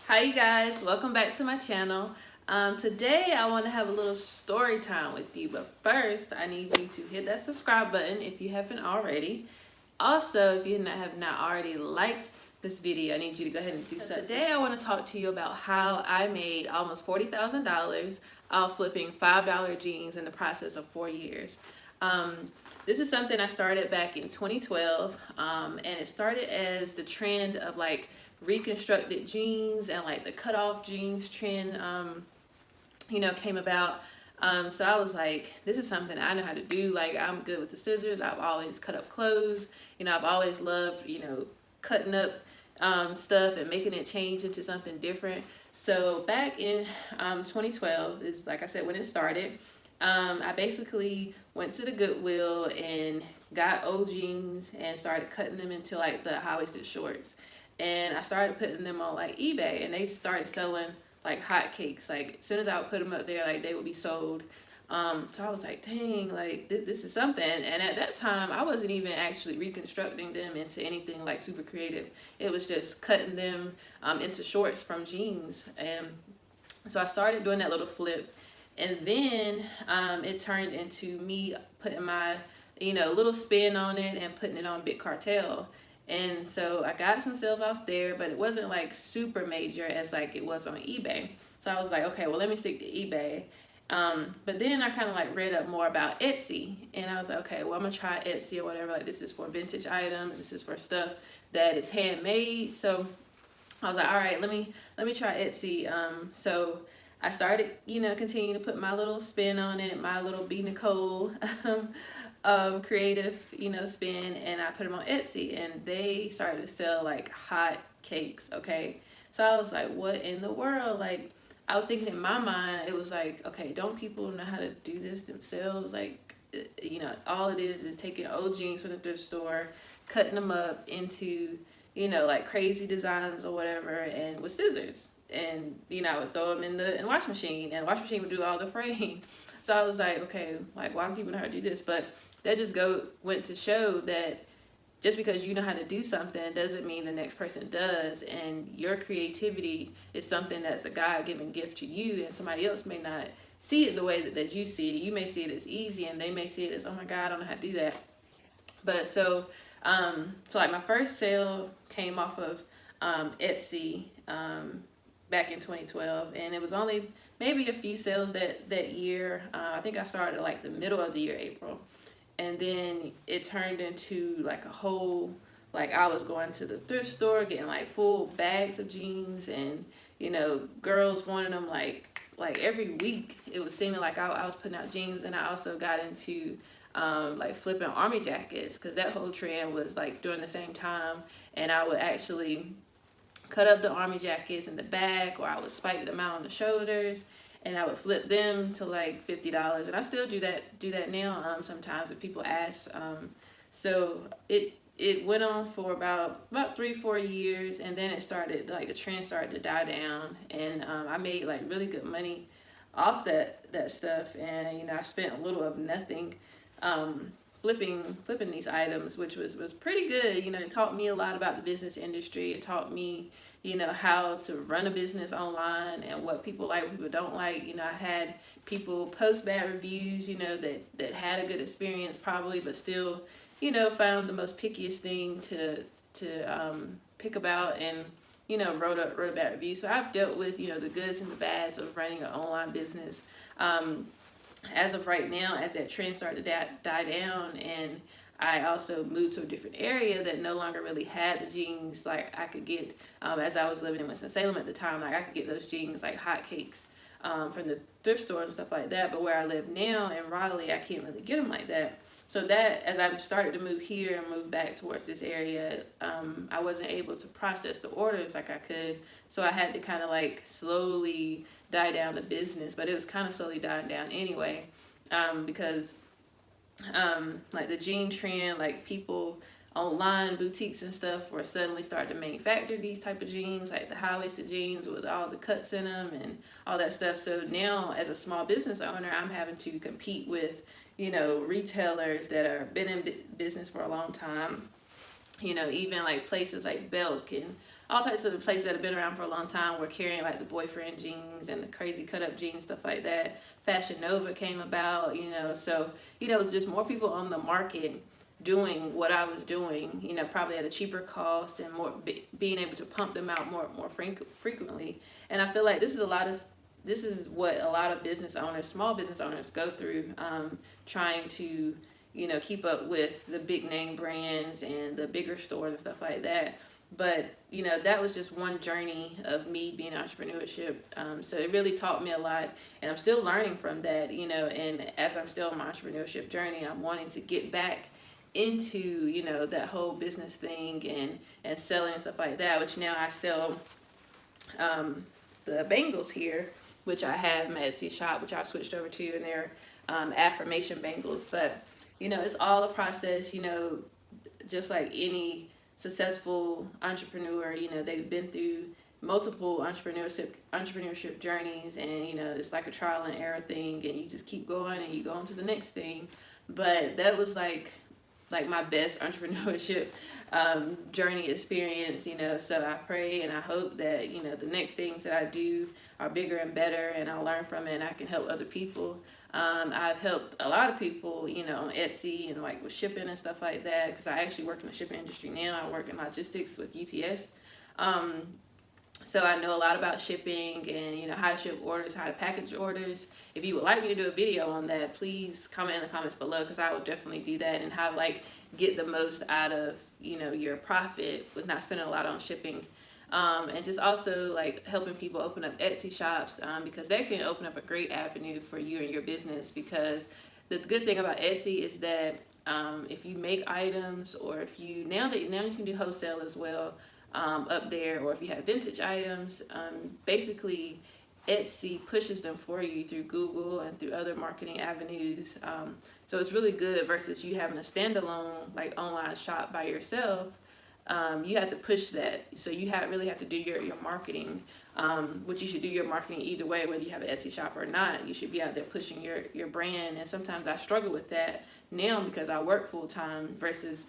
Hi you guys, welcome back to my channel. Today I want to have a little story time with you, but first I need you to hit that subscribe button if you haven't already. Also, if you have not already liked this video, I need you to go ahead and do so. Today I want to talk to you about how I made almost $40,000 off flipping $5 jeans in the process of 4 years. This is something I started back in 2012, and it started as the trend of like reconstructed jeans and like the cutoff jeans trend, came about. So I was like, this is something I know how to do. Like, I'm good with the scissors. I've always cut up clothes. I've always loved, cutting up stuff and making it change into something different. So back in 2012 is, like I said, when it started. I basically went to the Goodwill and got old jeans and started cutting them into like the high-waisted shorts. And I started putting them on like eBay, and they started selling like hotcakes. Like as soon as I would put them up there, like they would be sold. So I was like, dang, like this is something. And at that time, I wasn't even actually reconstructing them into anything like super creative. It was just cutting them into shorts from jeans. And so I started doing that little flip. And then it turned into me putting my, little spin on it and putting it on Big Cartel. And so I got some sales off there, but it wasn't like super major as like it was on eBay. So I was like, okay, well, let me stick to eBay. But then I kind of like read up more about Etsy, and I was like, okay, well, I'm gonna try Etsy or whatever. Like, this is for vintage items. This is for stuff that is handmade. So I was like, all right, let me try Etsy. So I started, continuing to put my little spin on it, my little B. Nicole creative, spin, and I put them on Etsy, and they started to sell like hot cakes. Okay, so I was like, what in the world? Like, I was thinking in my mind, it was like, okay, don't people know how to do this themselves? Like, all it is taking old jeans from the thrift store, cutting them up into, like crazy designs or whatever, and with scissors. And I would throw them in the wash machine, and the wash machine would do all the fraying. So I was like, okay, like, why don't people know how to do this? But that just went to show that just because you know how to do something doesn't mean the next person does. And your creativity is something that's a God-given gift to you, and somebody else may not see it the way that you see it. You may see it as easy, and they may see it as, oh my God, I don't know how to do that. But so like my first sale came off of Etsy back in 2012, and it was only maybe a few sales that year. I think I started like the middle of the year, April. And then it turned into like a whole, like I was going to the thrift store getting like full bags of jeans, and girls wanted them like every week. It was seeming like I was putting out jeans. And I also got into like flipping army jackets, because that whole trend was like during the same time. And I would actually cut up the army jackets in the back, or I would spike them out on the shoulders, and I would flip them to like $50. And I still do that now sometimes if people ask. So it went on for about 3-4 years, and then it started, like the trend started to die down, and I made like really good money off that stuff. And I spent a little of nothing flipping these items, which was pretty good. It taught me a lot about the business industry. It taught me how to run a business online, and what people like, what people don't like. I had people post bad reviews, that had a good experience probably, but still, found the most pickiest thing to pick about, and wrote a bad review. So I've dealt with the goods and the bads of running an online business. As of right now, as that trend started to die down, and I also moved to a different area that no longer really had the jeans like I could get, as I was living in Winston-Salem at the time. Like, I could get those jeans like hotcakes from the thrift stores and stuff like that. But where I live now in Raleigh, I can't really get them like that. So that, as I started to move here and move back towards this area, I wasn't able to process the orders like I could. So I had to kind of like slowly die down the business, but it was kind of slowly dying down anyway, because like the jean trend, like people online, boutiques and stuff were suddenly starting to manufacture these type of jeans, like the high-waisted jeans with all the cuts in them and all that stuff. So now, as a small business owner, I'm having to compete with retailers that are been in business for a long time. Even like places like Belk and all types of places that have been around for a long time were carrying like the boyfriend jeans and the crazy cut up jeans, stuff like that. Fashion Nova came about, so, it was just more people on the market doing what I was doing, probably at a cheaper cost and more being able to pump them out more frequently. And I feel like this is what a lot of business owners, small business owners, go through, trying to keep up with the big name brands and the bigger stores and stuff like that. But that was just one journey of me being entrepreneurship. So it really taught me a lot, and I'm still learning from that. And as I'm still on my entrepreneurship journey, I'm wanting to get back into that whole business thing and selling and stuff like that. Which now I sell the bangles here, which I have my Etsy shop, which I switched over to, and they're affirmation bangles. But it's all a process. Just like any successful entrepreneur, they've been through multiple entrepreneurship journeys, and it's like a trial and error thing, and you just keep going and you go on to the next thing. But that was like my best entrepreneurship journey experience. So I pray and I hope that the next things that I do are bigger and better, and I'll learn from it and I can help other people. I've helped a lot of people, on Etsy and like with shipping and stuff like that, because I actually work in the shipping industry now. I work in logistics with UPS. So I know a lot about shipping and, how to ship orders, how to package orders. If you would like me to do a video on that, please comment in the comments below, because I will definitely do that, and how to get the most out of, your profit with not spending a lot on shipping. And just also helping people open up Etsy shops, because they can open up a great avenue for you and your business. Because the good thing about Etsy is that if you make items, or if you now you can do wholesale as well up there, or if you have vintage items, basically Etsy pushes them for you through Google and through other marketing avenues. So it's really good versus you having a standalone online shop by yourself. You have to push that, so you really have to do your marketing, which you should do your marketing either way, whether you have an Etsy shop or not. You should be out there pushing your brand, and sometimes I struggle with that now because I work full-time versus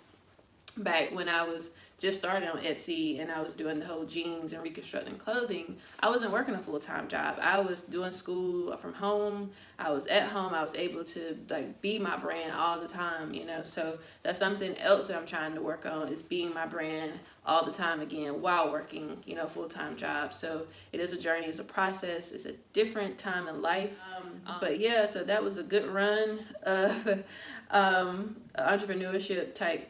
back when I was just starting on Etsy and I was doing the whole jeans and reconstructing clothing. I wasn't working a full-time job. I was doing school from home. I was at home. I was able to be my brand all the time, so that's something else that I'm trying to work on, is being my brand all the time again while working, full-time job. So it is a journey, it's a process, it's a different time in life. But yeah, so that was a good run of entrepreneurship type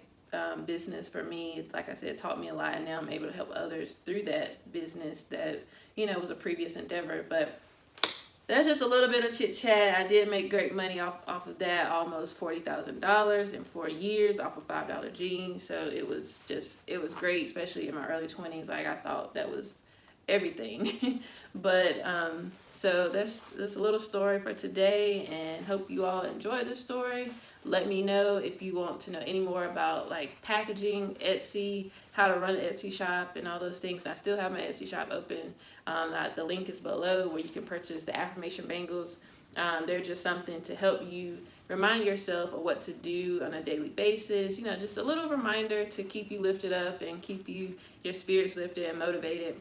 business for me. Like I said, taught me a lot, and now I'm able to help others through that business that was a previous endeavor. But that's just a little bit of chit chat. I did make great money off of that, almost $40,000 in 4 years off of $5 jeans. So it was great, especially in my early 20s. I thought that was everything. But so that's a little story for today, and hope you all enjoy this story. Let me know if you want to know any more about packaging, Etsy, how to run an Etsy shop, and all those things. And I still have my Etsy shop open. The link is below where you can purchase the affirmation bangles. They're just something to help you remind yourself of what to do on a daily basis. Just a little reminder to keep you lifted up and keep your spirits lifted and motivated.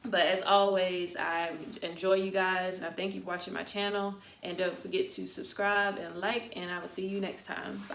But as always, I enjoy you guys, and I thank you for watching my channel. And don't forget to subscribe and like, and I will see you next time. Bye.